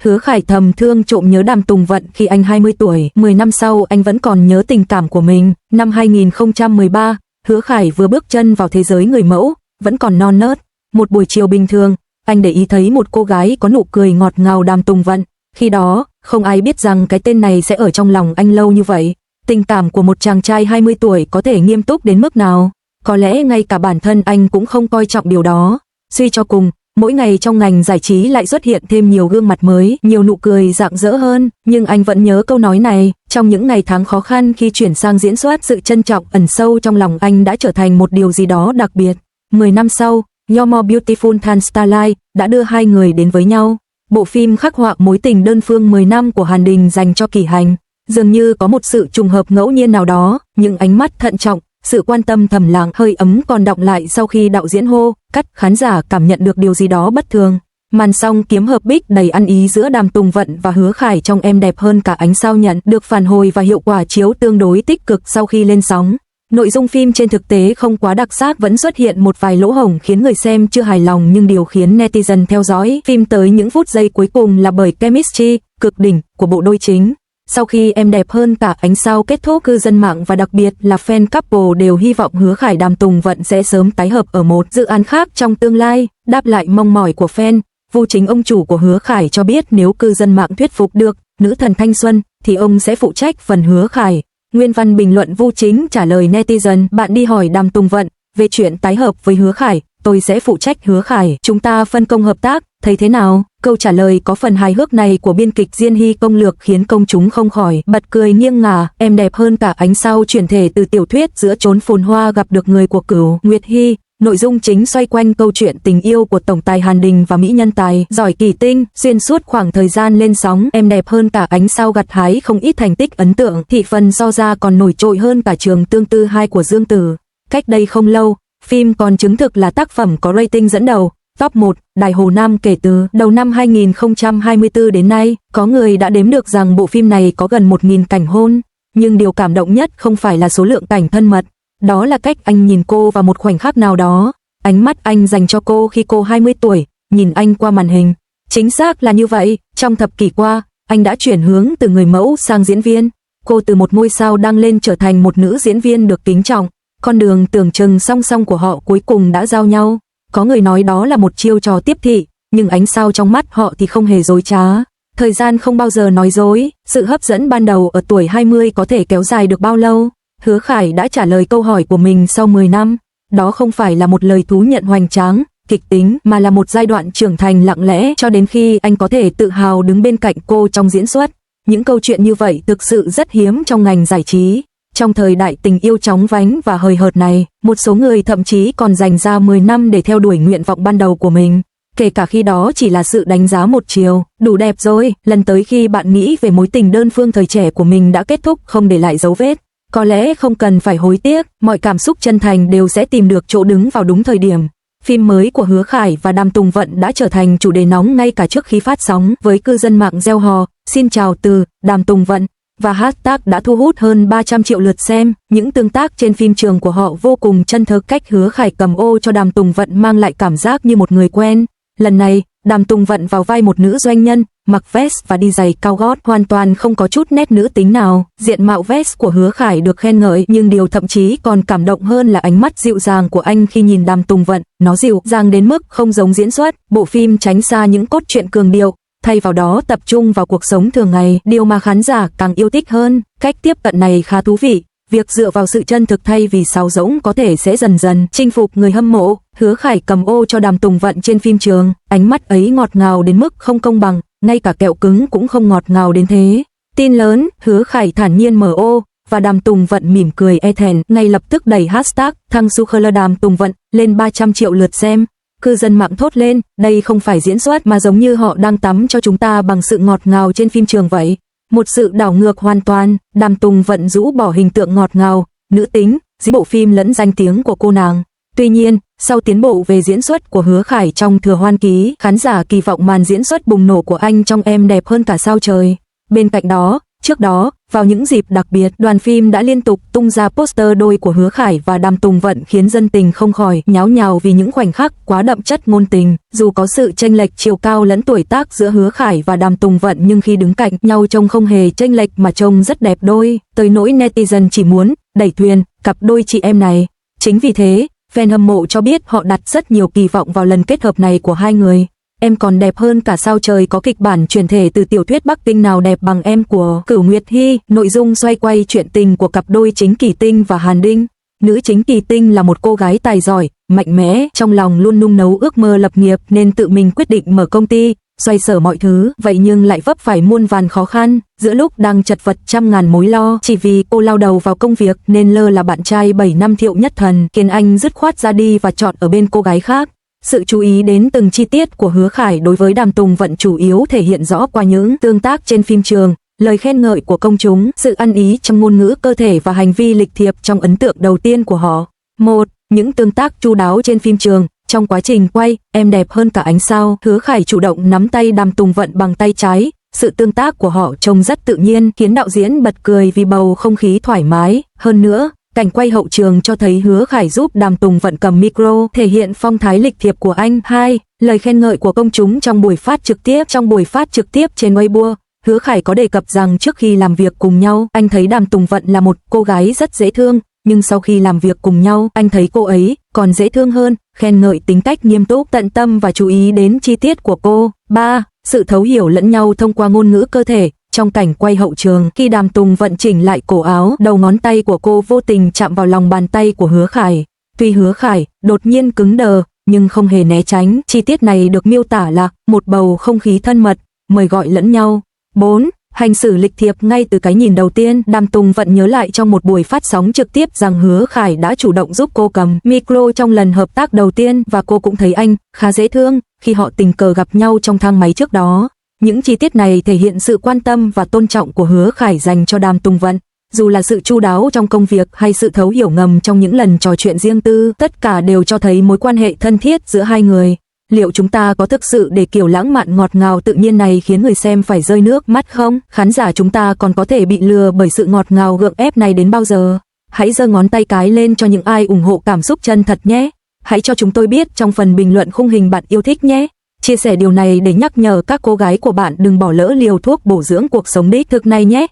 Hứa Khải thầm thương trộm nhớ Đàm Tùng Vận khi anh 20 tuổi, 10 năm sau anh vẫn còn nhớ tình cảm của mình. Năm 2013, Hứa Khải vừa bước chân vào thế giới người mẫu, vẫn còn non nớt. Một buổi chiều bình thường, anh để ý thấy một cô gái có nụ cười ngọt ngào, Đàm Tùng Vận. Khi đó, không ai biết rằng cái tên này sẽ ở trong lòng anh lâu như vậy. Tình cảm của một chàng trai 20 tuổi có thể nghiêm túc đến mức nào? Có lẽ ngay cả bản thân anh cũng không coi trọng điều đó. Suy cho cùng, mỗi ngày trong ngành giải trí lại xuất hiện thêm nhiều gương mặt mới, nhiều nụ cười rạng rỡ hơn, nhưng anh vẫn nhớ câu nói này. Trong những ngày tháng khó khăn khi chuyển sang diễn xuất, sự trân trọng ẩn sâu trong lòng anh đã trở thành một điều gì đó đặc biệt. 10 năm sau, You're More Beautiful Than Starlight đã đưa hai người đến với nhau. Bộ phim khắc họa mối tình đơn phương 10 năm của Hàn Đình dành cho Kỳ Hành. Dường như có một sự trùng hợp ngẫu nhiên nào đó, những ánh mắt thận trọng, sự quan tâm thầm lặng, hơi ấm còn đọng lại sau khi đạo diễn hô cắt, khán giả cảm nhận được điều gì đó bất thường. Màn song kiếm hợp bích đầy ăn ý giữa Đàm Tùng Vận và Hứa Khải trong Em Đẹp Hơn Cả Ánh Sao nhận được phản hồi và hiệu quả chiếu tương đối tích cực sau khi lên sóng. Nội dung phim trên thực tế không quá đặc sắc, vẫn xuất hiện một vài lỗ hổng khiến người xem chưa hài lòng, nhưng điều khiến netizen theo dõi phim tới những phút giây cuối cùng là bởi chemistry cực đỉnh của bộ đôi chính. Sau khi Em Đẹp Hơn Cả Ánh Sao kết thúc, cư dân mạng và đặc biệt là fan couple đều hy vọng Hứa Khải Đàm Tùng Vận sẽ sớm tái hợp ở một dự án khác trong tương lai. Đáp lại mong mỏi của fan, Vu Chính, ông chủ của Hứa Khải, cho biết nếu cư dân mạng thuyết phục được nữ thần thanh xuân thì ông sẽ phụ trách phần Hứa Khải. Nguyên văn bình luận: Vu Chính trả lời netizen: bạn đi hỏi Đàm Tùng Vận về chuyện tái hợp với Hứa Khải, tôi sẽ phụ trách Hứa Khải, chúng ta phân công hợp tác, thấy thế nào? Câu trả lời có phần hài hước này của biên kịch Diên Hy Công Lược khiến công chúng không khỏi bật cười nghiêng ngả. Em Đẹp Hơn Cả Ánh Sao chuyển thể từ tiểu thuyết Giữa Chốn Phồn Hoa gặp được người của Cửu Nguyệt Hy. Nội dung chính xoay quanh câu chuyện tình yêu của tổng tài Hàn Đình và mỹ nhân tài giỏi Kỳ Tinh. Xuyên suốt khoảng thời gian lên sóng, Em Đẹp Hơn Cả Ánh Sao gặt hái không ít thành tích ấn tượng, thị phần so ra còn nổi trội hơn cả Trường Tương Tư 2 của Dương Tử. Cách đây không lâu, phim còn chứng thực là tác phẩm có rating dẫn đầu top 1 Đài Hồ Nam kể từ đầu năm 2024 đến nay. Có người đã đếm được rằng bộ phim này có gần 1.000 cảnh hôn, nhưng điều cảm động nhất không phải là số lượng cảnh thân mật, đó là cách anh nhìn cô vào một khoảnh khắc nào đó. Ánh mắt anh dành cho cô khi cô 20 tuổi, nhìn anh qua màn hình. Chính xác là như vậy, trong thập kỷ qua, anh đã chuyển hướng từ người mẫu sang diễn viên. Cô từ một ngôi sao đang lên trở thành một nữ diễn viên được kính trọng. Con đường tưởng chừng song song của họ cuối cùng đã giao nhau. Có người nói đó là một chiêu trò tiếp thị, nhưng ánh sao trong mắt họ thì không hề dối trá. Thời gian không bao giờ nói dối, sự hấp dẫn ban đầu ở tuổi 20 có thể kéo dài được bao lâu? Hứa Khải đã trả lời câu hỏi của mình sau 10 năm. Đó không phải là một lời thú nhận hoành tráng, kịch tính, mà là một giai đoạn trưởng thành lặng lẽ, cho đến khi anh có thể tự hào đứng bên cạnh cô trong diễn xuất. Những câu chuyện như vậy thực sự rất hiếm trong ngành giải trí. Trong thời đại tình yêu chóng vánh và hời hợt này, một số người thậm chí còn dành ra 10 năm để theo đuổi nguyện vọng ban đầu của mình, kể cả khi đó chỉ là sự đánh giá một chiều. Đủ đẹp rồi, lần tới khi bạn nghĩ về mối tình đơn phương thời trẻ của mình đã kết thúc không để lại dấu vết, có lẽ không cần phải hối tiếc, mọi cảm xúc chân thành đều sẽ tìm được chỗ đứng vào đúng thời điểm. Phim mới của Hứa Khải và Đàm Tùng Vận đã trở thành chủ đề nóng ngay cả trước khi phát sóng, với cư dân mạng reo hò "Xin chào từ Đàm Tùng Vận" và hashtag đã thu hút hơn 300 triệu lượt xem. Những tương tác trên phim trường của họ vô cùng chân thực, cách Hứa Khải cầm ô cho Đàm Tùng Vận mang lại cảm giác như một người quen. Lần này, Đàm Tùng Vận vào vai một nữ doanh nhân, mặc vest và đi giày cao gót, hoàn toàn không có chút nét nữ tính nào. Diện mạo vest của Hứa Khải được khen ngợi, nhưng điều thậm chí còn cảm động hơn là ánh mắt dịu dàng của anh khi nhìn Đàm Tùng Vận. Nó dịu dàng đến mức không giống diễn xuất. Bộ phim tránh xa những cốt truyện cường điệu, thay vào đó tập trung vào cuộc sống thường ngày, điều mà khán giả càng yêu thích hơn. Cách tiếp cận này khá thú vị. Việc dựa vào sự chân thực thay vì sáo rỗng có thể sẽ dần dần chinh phục người hâm mộ. Hứa Khải cầm ô cho Đàm Tùng Vận trên phim trường, ánh mắt ấy ngọt ngào đến mức không công bằng, ngay cả kẹo cứng cũng không ngọt ngào đến thế. Tin lớn, Hứa Khải thản nhiên mở ô, và Đàm Tùng Vận mỉm cười e thẹn, ngay lập tức đẩy hashtag thăng Sukhla Đàm Tùng Vận lên 300 triệu lượt xem. Cư dân mạng thốt lên, đây không phải diễn xuất mà giống như họ đang tắm cho chúng ta bằng sự ngọt ngào trên phim trường vậy. Một sự đảo ngược hoàn toàn. Đàm Tùng Vận rũ bỏ hình tượng ngọt ngào, nữ tính, giữa bộ phim lẫn danh tiếng của cô nàng. Tuy nhiên, sau tiến bộ về diễn xuất của Hứa Khải trong Thừa Hoan Ký, khán giả kỳ vọng màn diễn xuất bùng nổ của anh trong Em Đẹp Hơn Cả Sao Trời. Bên cạnh đó, trước đó, Vào những dịp đặc biệt, đoàn phim đã liên tục tung ra poster đôi của Hứa Khải và Đàm Tùng Vận khiến dân tình không khỏi nháo nhào vì những khoảnh khắc quá đậm chất ngôn tình. Dù có sự chênh lệch chiều cao lẫn tuổi tác giữa Hứa Khải và Đàm Tùng Vận nhưng khi đứng cạnh nhau trông không hề chênh lệch mà trông rất đẹp đôi, tới nỗi netizen chỉ muốn đẩy thuyền cặp đôi chị em này. Chính vì thế, fan hâm mộ cho biết họ đặt rất nhiều kỳ vọng vào lần kết hợp này của hai người. Em còn đẹp hơn cả sao trời có kịch bản chuyển thể từ tiểu thuyết Bắc Kinh nào đẹp bằng em của Cửu Nguyệt Hy, nội dung xoay quay chuyện tình của cặp đôi chính Kỳ Tinh và Hàn Đinh. Nữ chính Kỳ Tinh là một cô gái tài giỏi, mạnh mẽ, trong lòng luôn nung nấu ước mơ lập nghiệp nên tự mình quyết định mở công ty, xoay sở mọi thứ, vậy nhưng lại vấp phải muôn vàn khó khăn, giữa lúc đang chật vật trăm ngàn mối lo, chỉ vì cô lao đầu vào công việc nên lơ là bạn trai 7 năm Thiệu Nhất Thần, khiến anh dứt khoát ra đi và chọn ở bên cô gái khác. Sự chú ý đến từng chi tiết của Hứa Khải đối với Đàm Tùng Vận chủ yếu thể hiện rõ qua những tương tác trên phim trường, lời khen ngợi của công chúng, sự ăn ý trong ngôn ngữ cơ thể và hành vi lịch thiệp trong ấn tượng đầu tiên của họ. 1. Những tương tác chu đáo trên phim trường. Trong quá trình quay, em đẹp hơn cả ánh sao, Hứa Khải chủ động nắm tay Đàm Tùng Vận bằng tay trái. Sự tương tác của họ trông rất tự nhiên, khiến đạo diễn bật cười vì bầu không khí thoải mái. Hơn nữa, cảnh quay hậu trường cho thấy Hứa Khải giúp Đàm Tùng Vận cầm micro, thể hiện phong thái lịch thiệp của anh. 2. Lời khen ngợi của công chúng trong buổi phát trực tiếp. Trong buổi phát trực tiếp trên Weibo, Hứa Khải có đề cập rằng trước khi làm việc cùng nhau, anh thấy Đàm Tùng Vận là một cô gái rất dễ thương, nhưng sau khi làm việc cùng nhau, anh thấy cô ấy còn dễ thương hơn, khen ngợi tính cách nghiêm túc, tận tâm và chú ý đến chi tiết của cô. 3. Sự thấu hiểu lẫn nhau thông qua ngôn ngữ cơ thể. Trong cảnh quay hậu trường, khi Đàm Tùng Vận chỉnh lại cổ áo, đầu ngón tay của cô vô tình chạm vào lòng bàn tay của Hứa Khải. Tuy Hứa Khải đột nhiên cứng đờ, nhưng không hề né tránh. Chi tiết này được miêu tả là một bầu không khí thân mật, mời gọi lẫn nhau. 4. Hành xử lịch thiệp ngay từ cái nhìn đầu tiên. Đàm Tùng Vận nhớ lại trong một buổi phát sóng trực tiếp rằng Hứa Khải đã chủ động giúp cô cầm micro trong lần hợp tác đầu tiên và cô cũng thấy anh khá dễ thương khi họ tình cờ gặp nhau trong thang máy trước đó. Những chi tiết này thể hiện sự quan tâm và tôn trọng của Hứa Khải dành cho Đàm Tùng Vận. Dù là sự chu đáo trong công việc hay sự thấu hiểu ngầm trong những lần trò chuyện riêng tư, tất cả đều cho thấy mối quan hệ thân thiết giữa hai người. Liệu chúng ta có thực sự để kiểu lãng mạn ngọt ngào tự nhiên này khiến người xem phải rơi nước mắt không? Khán giả chúng ta còn có thể bị lừa bởi sự ngọt ngào gượng ép này đến bao giờ? Hãy giơ ngón tay cái lên cho những ai ủng hộ cảm xúc chân thật nhé. Hãy cho chúng tôi biết trong phần bình luận khung hình bạn yêu thích nhé. Chia sẻ điều này để nhắc nhở các cô gái của bạn đừng bỏ lỡ liều thuốc bổ dưỡng cuộc sống đích thực này nhé.